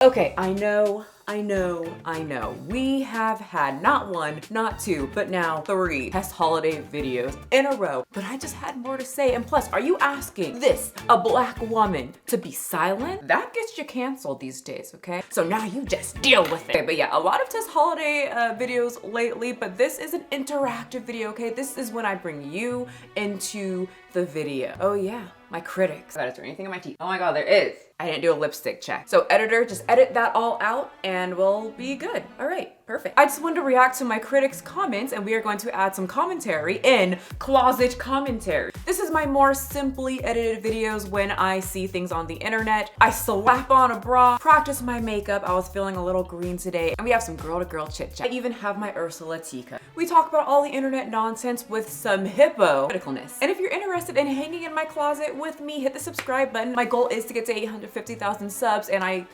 Okay, I know. We have had not one, not two, but now 3 Tess Holliday videos in a row. But I just had more to say. And plus, are you asking this, a black woman, to be silent? That gets you canceled these days, okay? So now you just deal with it. Okay, but yeah, a lot of Tess Holliday videos lately, but this is an interactive video, okay? This is when I bring you into the video. Oh yeah, my critics. Is there anything in my teeth? Oh my God, there is. I didn't do a lipstick check. So editor, just edit that all out and we'll be good. All right, perfect. I just wanted to react to my critics' comments and we are going to add some commentary in closet commentary. This is my more simply edited videos when I see things on the internet. I slap on a bra, practice my makeup. I was feeling a little green today and we have some girl-to-girl chit-chat. I even have my Ursula teacup. We talk about all the internet nonsense with some hypocriticalness. And if you're interested in hanging in my closet with me, hit the subscribe button. My goal is to get to 850,000 subs and I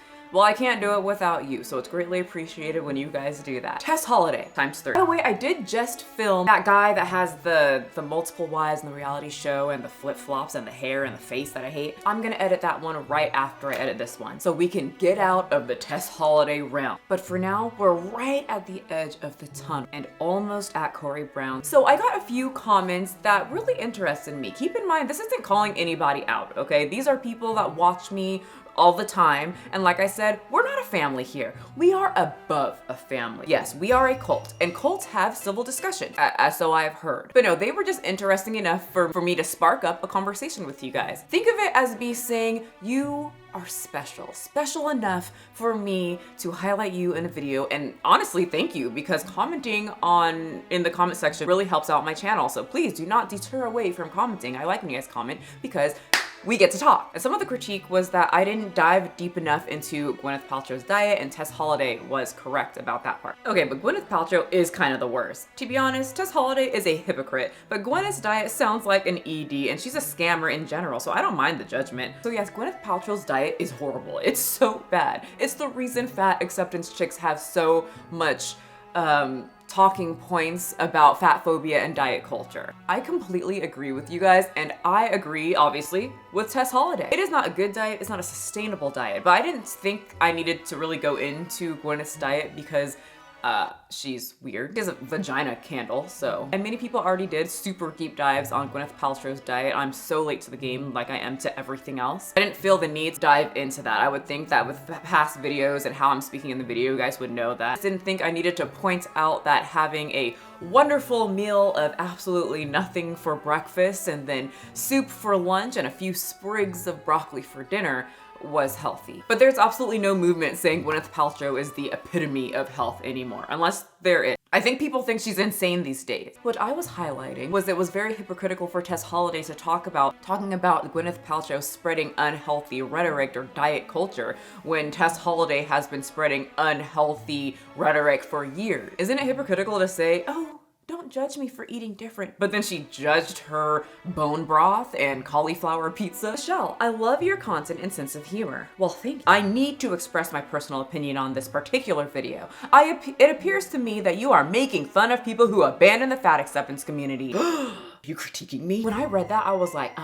can't do it without you, so it's greatly appreciated when you guys do that. Tess Holliday ×3. By the way, I did just film that guy that has the multiple wives in the reality show and the flip-flops and the hair and the face that I hate. I'm gonna edit that one right after I edit this one, so we can get out of the Tess Holliday realm. But for now, we're right at the edge of the tunnel and almost at Corey Brown. So I got a few comments that really interested me. Keep in mind, this isn't calling anybody out, okay? These are people that watch me all the time. And like I said, we're not a family here. We are above a family. Yes, we are a cult and cults have civil discussion, as so I've heard. But no, they were just interesting enough for me to spark up a conversation with you guys. Think of it as me saying, you are special enough for me to highlight you in a video. And honestly, thank you, because commenting in the comment section really helps out my channel. So please do not deter away from commenting. I like when you guys comment because we get to talk. And some of the critique was that I didn't dive deep enough into Gwyneth Paltrow's diet, and Tess Holliday was correct about that part. Okay, but Gwyneth Paltrow is kind of the worst. To be honest, Tess Holliday is a hypocrite, but Gwyneth's diet sounds like an ED, and she's a scammer in general, so I don't mind the judgment. So yes, Gwyneth Paltrow's diet is horrible. It's so bad. It's the reason fat acceptance chicks have so much talking points about fat phobia and diet culture. I completely agree with you guys, and I agree, obviously, with Tess Holliday. It is not a good diet, it's not a sustainable diet, but I didn't think I needed to really go into Gwyneth's diet because she's weird. She has a vagina candle, so. And many people already did super deep dives on Gwyneth Paltrow's diet. I'm so late to the game, like I am to everything else. I didn't feel the need to dive into that. I would think that with past videos and how I'm speaking in the video, you guys would know that. I didn't think I needed to point out that having a wonderful meal of absolutely nothing for breakfast and then soup for lunch and a few sprigs of broccoli for dinner was healthy. But there's absolutely no movement saying Gwyneth Paltrow is the epitome of health anymore, unless there is. I think people think she's insane these days. What I was highlighting was it was very hypocritical for Tess Holliday to talking about Gwyneth Paltrow spreading unhealthy rhetoric or diet culture when Tess Holliday has been spreading unhealthy rhetoric for years. Isn't it hypocritical to say, oh, don't judge me for eating different, but then she judged her bone broth and cauliflower pizza? Michelle, I love your content and sense of humor. Well, thank you. I need to express my personal opinion on this particular video. It appears to me that you are making fun of people who abandon the fat acceptance community. You critiquing me? When I read that, I was like,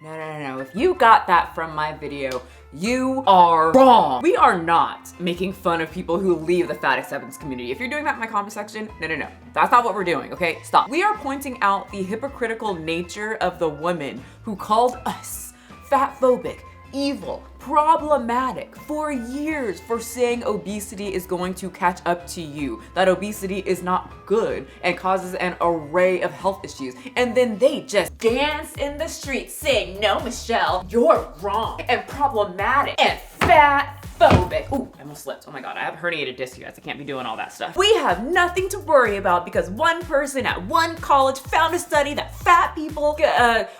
no. If you got that from my video, you are wrong. We are not making fun of people who leave the fat acceptance community. If you're doing that in my comment section, no. That's not what we're doing, okay? Stop. We are pointing out the hypocritical nature of the woman who called us fat-phobic, evil, problematic for years for saying obesity is going to catch up to you, that obesity is not good and causes an array of health issues. And then they just dance in the streets saying, no, Michelle, you're wrong and problematic and fat phobic. Ooh, I almost slipped. Oh my God, I have herniated disc, you guys. I can't be doing all that stuff. We have nothing to worry about because one person at one college found a study that fat people,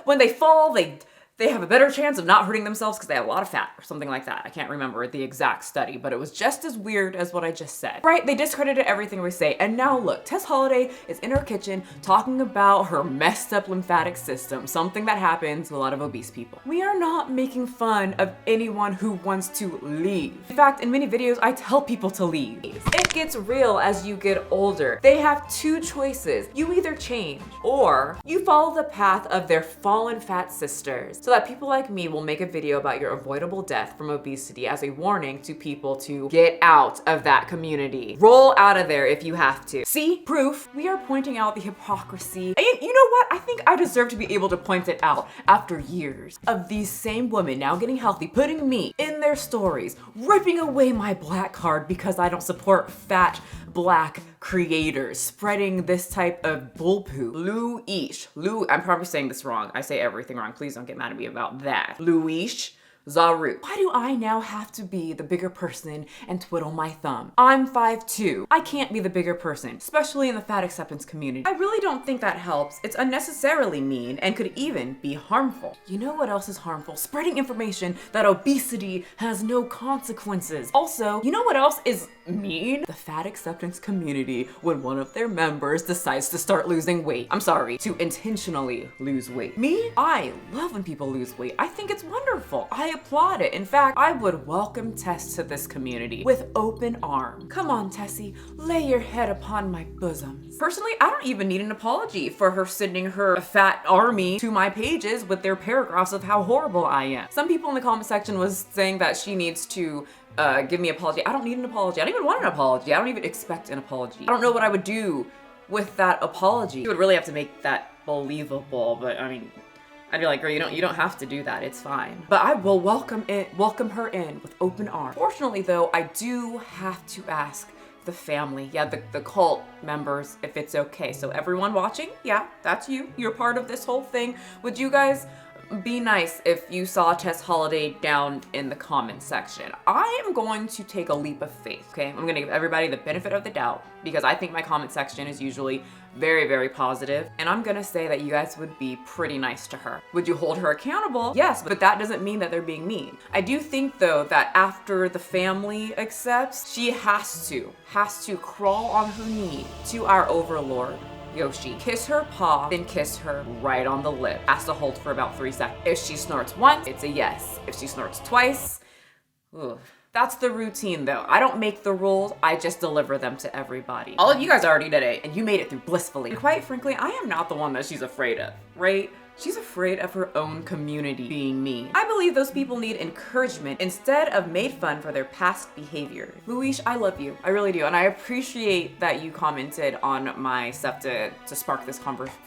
when they fall, they have a better chance of not hurting themselves because they have a lot of fat or something like that. I can't remember the exact study, but it was just as weird as what I just said. Right? They discredited everything we say. And now look, Tess Holliday is in her kitchen talking about her messed up lymphatic system, something that happens to a lot of obese people. We are not making fun of anyone who wants to leave. In fact, in many videos, I tell people to leave. It gets real as you get older. They have two choices. You either change or you follow the path of their fallen fat sisters. so that people like me will make a video about your avoidable death from obesity as a warning to people to get out of that community. Roll out of there if you have to. See? Proof. We are pointing out the hypocrisy. And you know what? I think I deserve to be able to point it out after years of these same women now getting healthy, putting me in their stories, ripping away my black card because I don't support fat black creators, spreading this type of bull poop. I'm probably saying this wrong. I say everything wrong. Please don't get mad at me about that. Luis Zaru. Why do I now have to be the bigger person and twiddle my thumb? I'm 5'2". I can't be the bigger person, especially in the fat acceptance community. I really don't think that helps. It's unnecessarily mean and could even be harmful. You know what else is harmful? Spreading information that obesity has no consequences. Also, you know what else is mean? The fat acceptance community when one of their members decides to start losing weight. I'm sorry, to intentionally lose weight. Me? I love when people lose weight. I think it's wonderful. I applaud it. In fact, I would welcome Tess to this community with open arms. Come on, Tessie, lay your head upon my bosom. Personally, I don't even need an apology for her sending her fat army to my pages with their paragraphs of how horrible I am. Some people in the comment section was saying that she needs to give me an apology. I don't need an apology. I don't even want an apology. I don't even expect an apology. I don't know what I would do with that apology. You would really have to make that believable, but I mean, I'd be like, girl, you don't have to do that. It's fine. But I will welcome her in with open arms. Fortunately though, I do have to ask the family, the cult members, if it's okay. So everyone watching, yeah, that's you. You're part of this whole thing. Would you guys be nice if you saw Tess Holliday down in the comment section? I am going to take a leap of faith, okay? I'm gonna give everybody the benefit of the doubt because I think my comment section is usually very, very positive. And I'm gonna say that you guys would be pretty nice to her. Would you hold her accountable? Yes, but that doesn't mean that they're being mean. I do think though that after the family accepts, she has to crawl on her knee to our overlord, Yoshi. Kiss her paw, then kiss her right on the lip. Has to hold for about 3 seconds. If she snorts once, it's a yes. If she snorts twice, ugh. That's the routine though. I don't make the rules, I just deliver them to everybody. All of you guys already did it and you made it through blissfully. And quite frankly, I am not the one that she's afraid of, right? She's afraid of her own community being mean. I believe those people need encouragement instead of made fun for their past behavior. Luis, I love you. I really do. And I appreciate that you commented on my stuff to spark this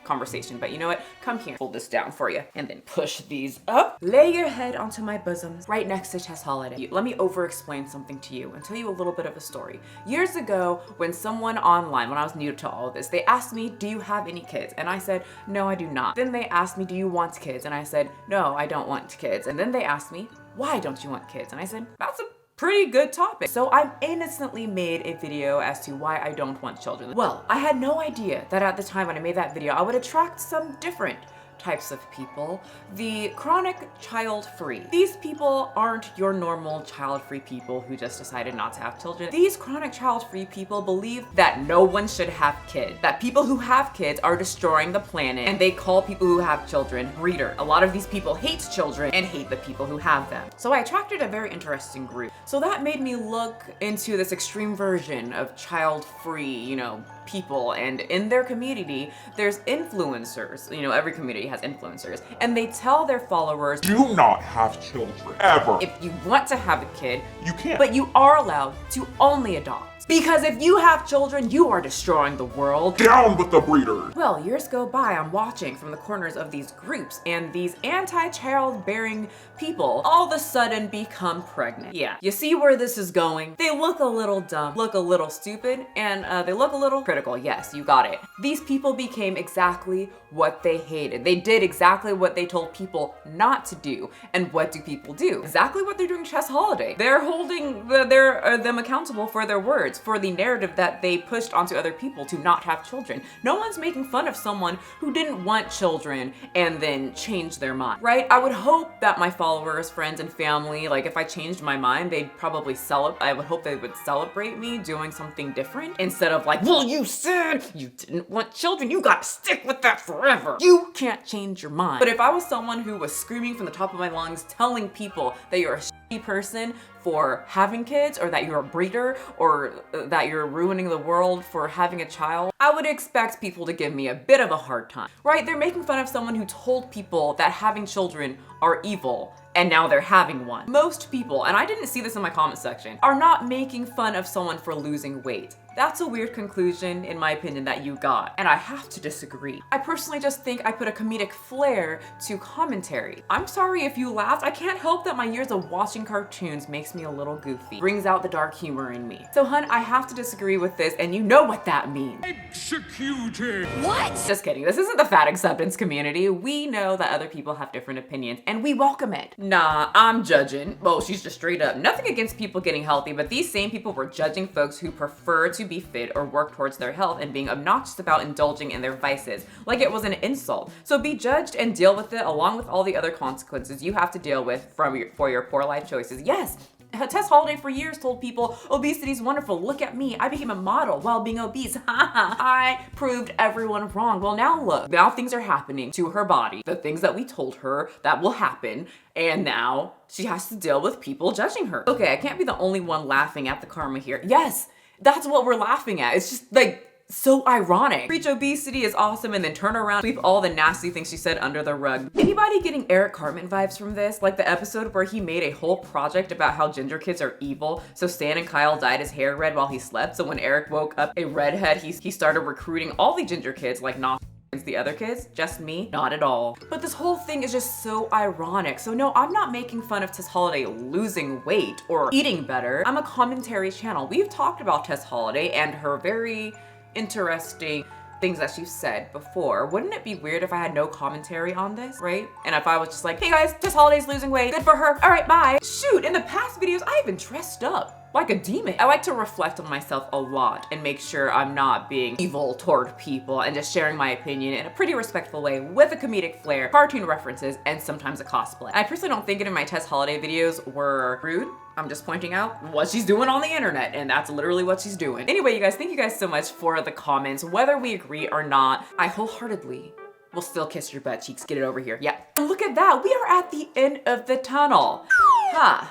conversation. But you know what? Come here. Hold this down for you. And then push these up. Lay your head onto my bosom right next to Tess Holliday. Let me over-explain something to you and tell you a little bit of a story. Years ago, when someone online, when I was new to all of this, they asked me, do you have any kids? And I said, no, I do not. Then they asked me, do you want kids? And I said, no, I don't want kids. And then they asked me, why don't you want kids? And I said, that's a pretty good topic. So I innocently made a video as to why I don't want children. Well, I had no idea that at the time when I made that video, I would attract some different types of people, the chronic child-free. These people aren't your normal child-free people who just decided not to have children. These chronic child-free people believe that no one should have kids, that people who have kids are destroying the planet, and they call people who have children breeder. A lot of these people hate children and hate the people who have them. So I attracted a very interesting group. So that made me look into this extreme version of child-free, people, and in their community there's influencers. Every community has influencers, and they tell their followers, do not have children ever. If you want to have a kid, you can, but you are allowed to only adopt. Because if you have children, you are destroying the world. Down with the breeders. Well, years go by, I'm watching from the corners of these groups, and these anti-child-bearing people all of a sudden become pregnant. Yeah, you see where this is going? They look a little dumb, look a little stupid, and they look a little critical. Yes, you got it. These people became exactly what they hated. They did exactly what they told people not to do. And what do people do? Exactly what they're doing to Tess Holliday. They're holding them accountable for their words, for the narrative that they pushed onto other people to not have children. No one's making fun of someone who didn't want children and then changed their mind, right? I would hope that my followers, friends, and family, like if I changed my mind, they'd probably I would hope they would celebrate me doing something different instead of like, well, you said you didn't want children, you gotta stick with that forever. You can't change your mind. But if I was someone who was screaming from the top of my lungs, telling people that you're a person for having kids, or that you're a breeder, or that you're ruining the world for having a child, I would expect people to give me a bit of a hard time, right? They're making fun of someone who told people that having children are evil, and now they're having one. Most people, and I didn't see this in my comment section, are not making fun of someone for losing weight. That's a weird conclusion, in my opinion, that you got, and I have to disagree. I personally just think I put a comedic flair to commentary. I'm sorry if you laughed. I can't help that my years of watching cartoons makes me a little goofy. Brings out the dark humor in me. So hun, I have to disagree with this, and you know what that means. Executed! What? Just kidding. This isn't the fat acceptance community. We know that other people have different opinions, and we welcome it. Nah, I'm judging. Well, she's just straight up. Nothing against people getting healthy, but these same people were judging folks who prefer to be fit or work towards their health and being obnoxious about indulging in their vices, like it was an insult. So be judged and deal with it along with all the other consequences you have to deal with for your poor life choices. Yes, Tess Holliday for years told people obesity is wonderful. Look at me. I became a model while being obese. I proved everyone wrong. Well, now look. Now things are happening to her body. The things that we told her that will happen. And now she has to deal with people judging her. Okay, I can't be the only one laughing at the karma here. Yes, that's what we're laughing at. It's just like so ironic. Preach obesity is awesome and then turn around, sweep all the nasty things she said under the rug. Anybody getting Eric Cartman vibes from this? Like the episode where he made a whole project about how ginger kids are evil. So Stan and Kyle dyed his hair red while he slept. So when Eric woke up a redhead, he started recruiting all the ginger kids, like not the other kids, just me, not at all. But this whole thing is just so ironic. So no, I'm not making fun of Tess Holliday losing weight or eating better. I'm a commentary channel. We've talked about Tess Holliday and her very interesting things that she's said before. Wouldn't it be weird if I had no commentary on this, right? And if I was just like, hey guys, Tess Holliday's losing weight, good for her, all right, bye. Shoot, in the past videos, I even dressed up like a demon. I like to reflect on myself a lot and make sure I'm not being evil toward people and just sharing my opinion in a pretty respectful way with a comedic flair, cartoon references, and sometimes a cosplay. I personally don't think any of my Tess Holliday videos were rude. I'm just pointing out what she's doing on the internet, and that's literally what she's doing. Anyway, you guys, thank you guys so much for the comments. Whether we agree or not, I wholeheartedly will still kiss your butt cheeks. Get it over here. Yeah. And look at that. We are at the end of the tunnel. Huh.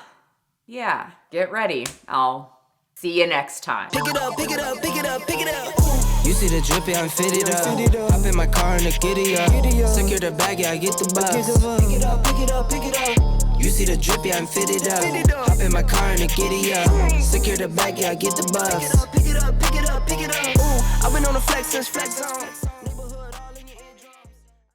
Yeah. Get ready. I'll see you next time. Pick it up, pick it up, pick it up, pick it up. You see the drippy, I'm fitted up. Hop in my car and the giddy up. Secure the bag, yeah, I get the bus. Pick it up, pick it up, pick it up. You see the drippy, I'm fitted up. Hop in my car and the giddy up. Secure the bag, yeah, I get the bus. Pick it up, pick it up, pick it up, pick it up. Ooh, I've been on the flex since flex on.